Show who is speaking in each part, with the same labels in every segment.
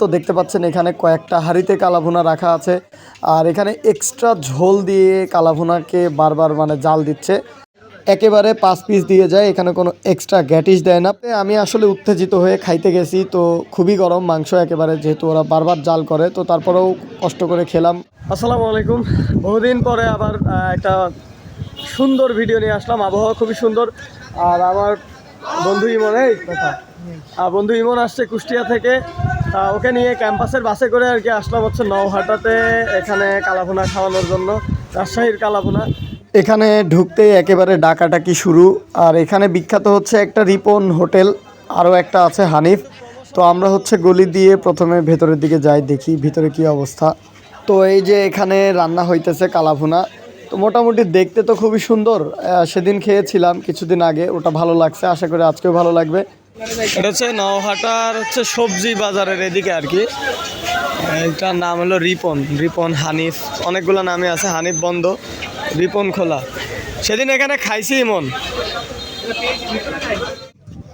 Speaker 1: তো দেখতে পাচ্ছেন এখানে কয়েকটা হাঁড়িতে কালাভুনা রাখা আছে আর এখানে এক্সট্রা ঝোল দিয়ে কালাভুনাকে বারবার জাল দিচ্ছে। একেবারে 5 পিস দিয়ে যায়, এখানে কোনো এক্সট্রা গ্যাটিস দেয় না। আমি আসলে উত্তেজিত হয়ে খাইতে গেছি, তো খুবই গরম মাংস একেবারে, যেহেতু ওরা বারবার জাল করে, তো তারপরেও কষ্ট করে খেলাম। আসসালামু আলাইকুম, বহুদিন পরে আবার একটা সুন্দর ভিডিও নিয়ে আসলাম। আবহাওয়া খুবই সুন্দর আর আমার বন্ধু ইমন বন্ধু ইমন আসছে কুষ্টিয়া থেকে, ওকে নিয়ে ক্যাম্পাসের বাসে করে আর কি আসলাম হচ্ছে নওহাটাতে, এখানে কালাভুনা খাওয়ানোর জন্য, রাজশাহীর কালাভুনা। এখানে ঢুকতেই একেবারে ডাকাডাকি শুরু। আর এখানে বিখ্যাত হচ্ছে একটা রিপন হোটেল, আরও একটা আছে হানিফ। তো আমরা হচ্ছে গলি দিয়ে প্রথমে ভেতরের দিকে যাই, দেখি ভিতরে কি অবস্থা। তো এই যে এখানে রান্না হইতেছে কালাভুনা, তো মোটামুটি দেখতে তো খুবই সুন্দর। সেদিন খেয়েছিলাম কিছুদিন আগে, ওটা ভালো লাগছে, আশা করি আজকেও ভালো লাগবে। এটা হচ্ছে নওহাটার হচ্ছে সবজি বাজারের এদিকে আর কি। এটার নাম হলো রিপন হানিফ, অনেকগুলো নামে আছে, হানিফ বন্ধ, রিপন খোলা। সেদিন এখানে খাইছি ইমন।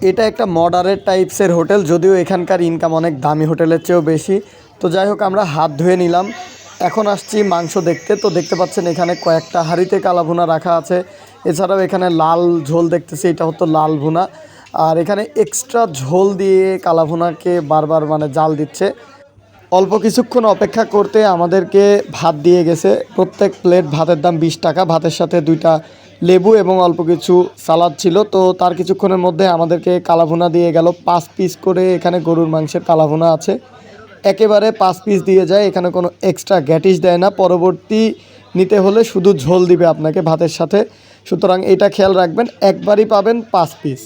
Speaker 1: এটা একটা মডারেট টাইপসের হোটেল, যদিও এখানকার ইনকাম অনেক দামি হোটেলের চেয়েও বেশি। তো যাই হোক, আমরা হাত ধুয়ে নিলাম, এখন আসছি মাংস দেখতে। তো দেখতে পাচ্ছেন এখানে কয়েকটা হাঁড়িতে কালাভুনা রাখা আছে। এছাড়াও এখানে লাল ঝোল দেখতেছি, এটা হতো লাল ভুনা। আর এখানে এক্সট্রা ঝোল দিয়ে কালাভুনাকে বারবার জাল দিচ্ছে। অল্প কিছুক্ষণ অপেক্ষা করতে আমাদেরকে ভাত দিয়ে গেছে। প্রত্যেক প্লেট ভাতের দাম 20 টাকা, ভাতের সাথে 2টা লেবু এবং অল্প কিছু সালাদ ছিল। তো তার কিছুক্ষণের মধ্যে আমাদেরকে কালাভুনা দিয়ে গেল 5 পিস করে। এখানে গরুর মাংসের কালাভুনা আছে, একেবারে 5 পিস দিয়ে যায়, এখানে কোনো এক্সট্রা গ্যাটিস দেয় না। পরবর্তী নিতে হলে শুধু ঝোল দিবে আপনাকে ভাতের সাথে, সুতরাং এটা খেয়াল রাখবেন, একবারই পাবেন 5 পিস।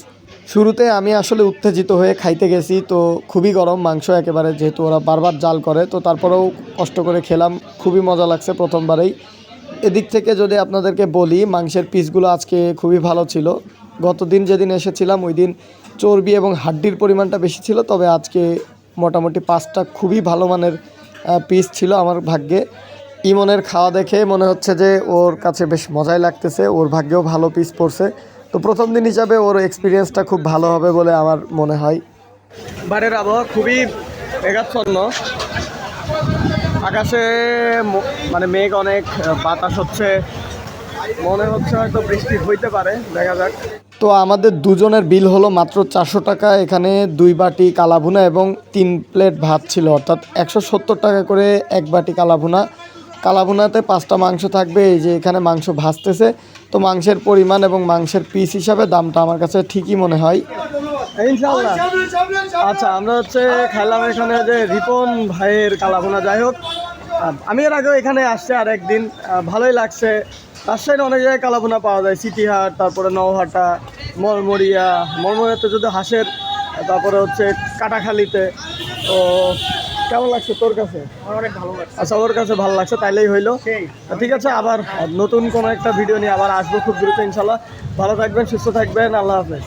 Speaker 1: শুরুতে আমি আসলে উত্তেজিত হয়ে খাইতে গেছি, তো খুবই গরম মাংস একেবারে, যেহেতু ওরা বারবার জাল করে, তো তারপরেও কষ্ট করে খেলাম, খুবই মজা লাগছে প্রথমবারেই। এদিক থেকে যদি আপনাদেরকে বলি, মাংসের পিসগুলো আজকে খুবই ভালো ছিল। গতদিন যেদিন এসেছিলাম ওই দিন চর্বি এবং হাড্ডির পরিমাণটা বেশি ছিল, তবে আজকে মোটামুটি 5টা খুবই ভালো মানের পিস ছিল আমার ভাগ্যে। ইমনের খাওয়া দেখে মনে হচ্ছে যে ওর কাছে বেশ মজাই লাগতেছে, ওর ভাগ্যেও ভালো পিস পড়ছে। তো প্রথম দিন হিসাবে ওর এক্সপিরিয়েন্সটা খুব ভালো হবে বলে আমার মনে হয়। বাইরের আবহাওয়া খুবই মেঘাচ্ছন্ন, আকাশে মেঘ অনেক, বাতাস হচ্ছে, মনে হচ্ছে হয়তো বৃষ্টি হইতে পারে, দেখা যাক। তো আমাদের দুজনের বিল হলো মাত্র 400 টাকা। এখানে 2 বাটি কালাভুনা এবং 3 প্লেট ভাত ছিল, অর্থাৎ 170 টাকা করে 1 বাটি কালাভুনা। কালাভুনাতে 5টা মাংস থাকবে। এই যে এখানে মাংস ভাজতেছে, তো মাংসের পরিমাণ এবং মাংসের পিস হিসাবে দামটা আমার কাছে ঠিকই মনে হয়, ইনশাআল্লাহ। আচ্ছা, আমরা হচ্ছে খাইলাম এখানে যে রিপন ভাইয়ের কালাভুনা। যাই হোক, আমি এর আগেও এখানে আসছি আর একদিন, ভালোই লাগছে। রাজশাহীর অনেক জায়গায় কালাভুনা পাওয়া যায়, সিটিহাট, তারপরে নওহাটা, মরমরিয়াতে যদি হাঁসের, তারপরে হচ্ছে কাটাখালিতে। তো কেমন লাগছে তোর কাছে? অনেক ভালো লাগছে। আচ্ছা, ওর কাছে ভালো লাগছে, তাইলেই হইলো। ঠিক আছে, আবার নতুন কোনো একটা ভিডিও নিয়ে আবার আসবো খুব দ্রুত ইনশাল্লাহ। ভালো থাকবেন, সুস্থ থাকবেন, আল্লাহ হাফেজ।